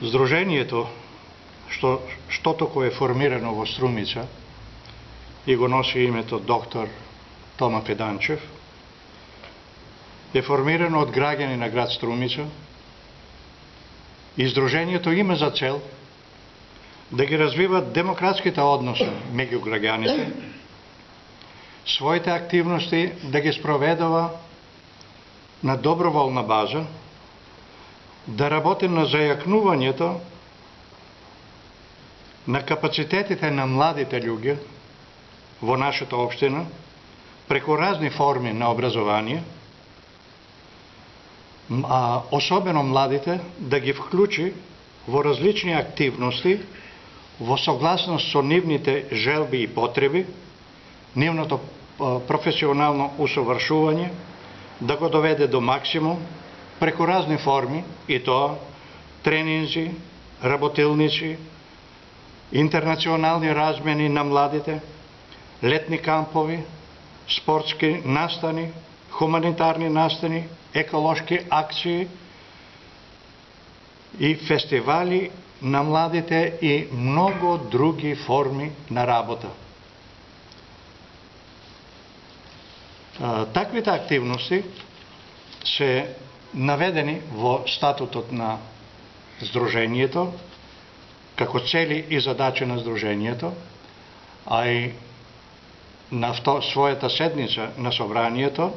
Здружението, штото кое е формирано во Струмица и го носи името доктор Тома Фиданчев, е формирано од граѓани на град Струмица и Здружението има за цел да ги развива демократските односи меѓу граѓаните, своите активности да ги спроведува на доброволна база, да работи на зајакнувањето на капацитетите на младите луѓе во нашата општина преку разни форми на образование, а особено младите да ги вклучи во различни активности во согласност со нивните желби и потреби, нивното професионално усовршување, да го доведе до максимум преку разни форми, и тоа тренинзи, работилници, интернационални размени на младите, летни кампови, спортски настани, хуманитарни настани, еколошки акции и фестивали на младите и многу други форми на работа. Таквите активности се наведени во статутот на Здружението, како цели и задачи на Здружението, а и на својата седница на Собранието,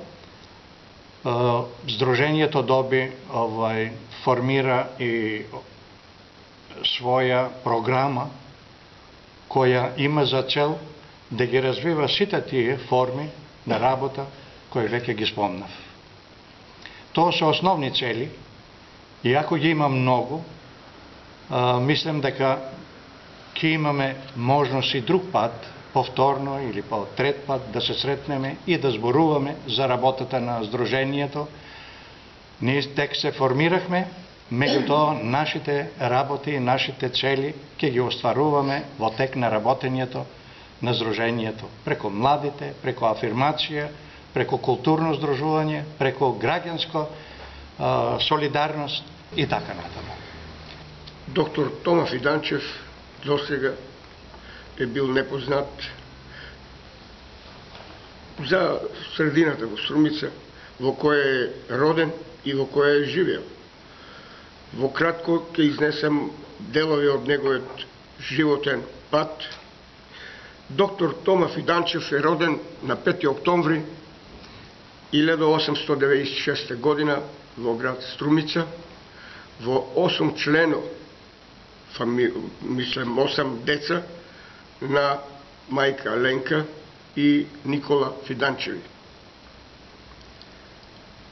Здружението доби, формира и своја програма која има за цел да ги развива сите тие форми на работа кои веќе ги спомнав. Тоа се основни цели, и ако ги има многу, мислам дека ќе имаме можност и друг пат, повторно или по трет пат, да се сретнеме и да зборуваме за работата на Здружението. Ние тек се формирахме, меѓутоа нашите работи и нашите цели ќе ги остваруваме во тек на работењето на Здружението, преку младите, преку афирмација, преку културно здружување, преку граѓанско солидарност и така натаму. Доктор Тома Фиданчев досега е бил непознат за средината во Струмица, во која е роден и во која е живеел. Во кратко ќе изнесам делови од неговиот животен пат. Доктор Тома Фиданчев е роден на 5 октомври 1896 година во град Струмица, во 8 члено, мислам 8 деца, на мајка Ленка и Никола Фиданчеви.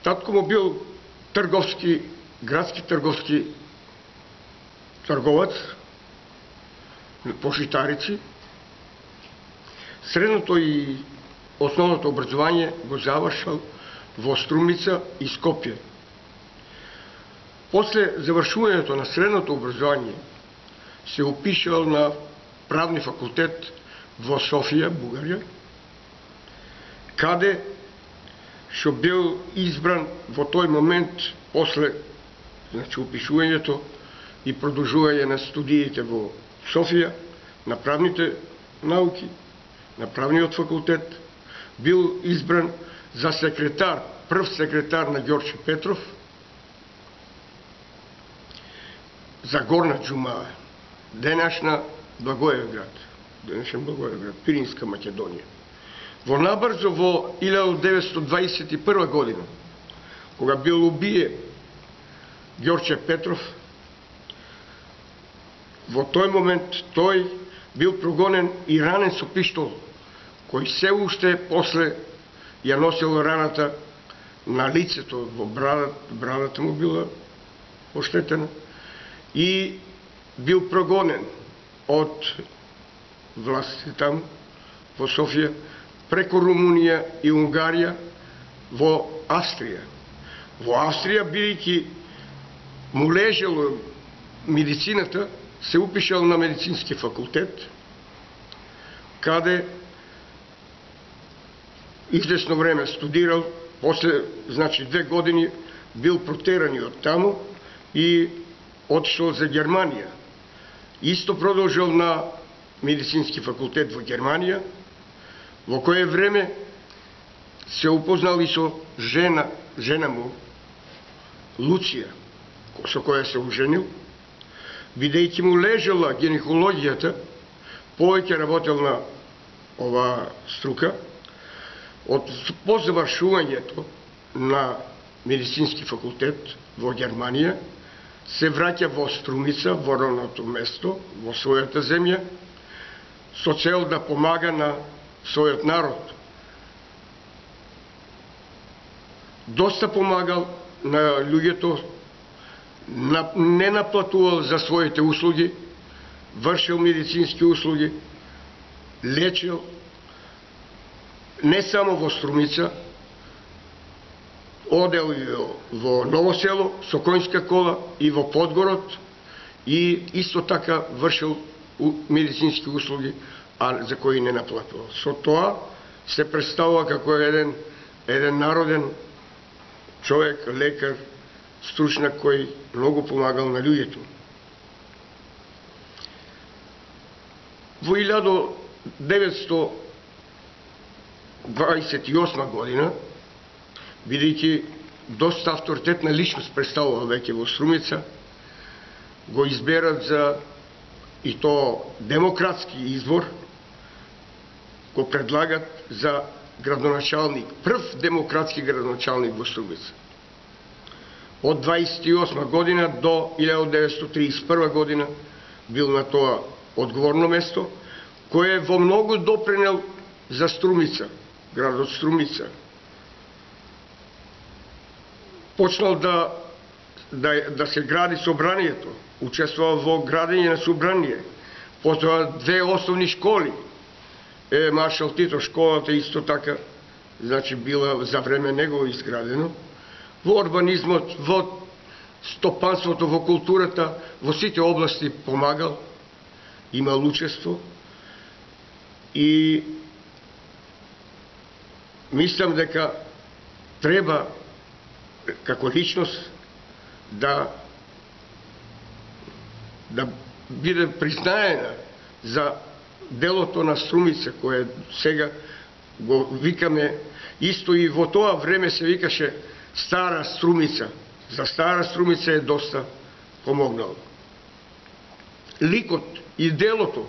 Татко му бил градски трговски трговац по житарици. Средното и основното образование го завршил во Струмица и Скопје. После завршувањето на средното образование се упишал на правни факултет во Софија, Бугарија, каде што бил избран во тој момент после упишувањето и продолжување на студиите во Софија на правните науки, на правниот факултет, бил избран за секретар, прв секретар на Ѓорче Петров за Горна Џумаа, денешен Благоевград, Пиринска Македонија. Во набрзо во 1921 година, кога бил убиен Ѓорче Петров, во тој момент тој бил прогонен и ранен со пиштол, кој се уште после ја носил раната на лицето, во брадата му била оштетена, и бил прогонен од властите таму во Софија преку Румунија и Унгарија во Австрија. Во Австрија, бидејќи му лежело медицината, се упишал на медицински факултет, каде известно време студирал, после, 2 години бил протеран од таму и отишол за Германија. Исто продолжил на медицински факултет во Германија, во кое време се упознал и со жена му, Луција, со која се оженил, бидејќи му лежала гинекологијата, повеќе работел на ова струка. По завршувањето на медицински факултет во Германија, се враќа во Струмица, во родното место, во својата земја, со цел да помага на својот народ. Доста помагал на луѓето, не наплатувал за своите услуги, вршил медицински услуги, лечил не само во Струмица, одел и во Ново село со конјска кола и во Подгород, и исто така вршил медицински услуги, а за кои не наплатувал. Со тоа се представува како еден народен човек, лекар, стручнак кој многу помагал на луѓето. Во 1928 година, бидејќи доста авторитетна личност представува веќе во Струмица, го изберат за, и то демократски избор, го предлагат за градоначалник, прв демократски градоначалник во Струмица. Од 28 година до 1931 година бил на тоа одговорно место, кој во многу допринел за Струмица, градот Струмица. Почнал да се гради собранието, учествувал во градење на собрание, потоа две основни школи. Маршал Тито школата исто така, значи била за време негово изградено. Во урбанизмот, во стопанството, во културата, во сите области помагал, имал учество и мислам дека треба како личност да биде признаена за делото на Струмица, кое сега го викаме, исто и во тоа време се викаше Стара Струмица. За Стара Струмица е доста помогнал. Ликот и делото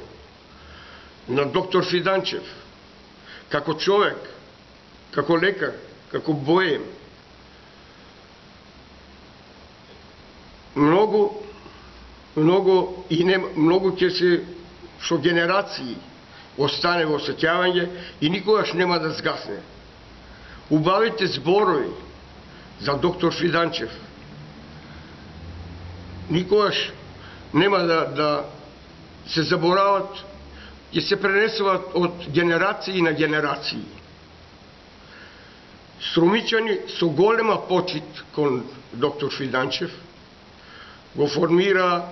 на доктор Фиданчев, како човек, како лекар, како боем, многу ќе се со генерации остане во сеќавање и никогаш нема да згасне. Убавите зборови за доктор Фиданчев никогаш нема да се заборават, ќе се пренесуваат од генерации на генерации. Струмичани со голема почит кон доктор Фиданчев го формира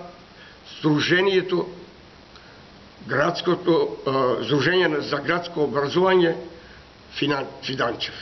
Сдруженијето Сдружение за градско образование Фиданчев.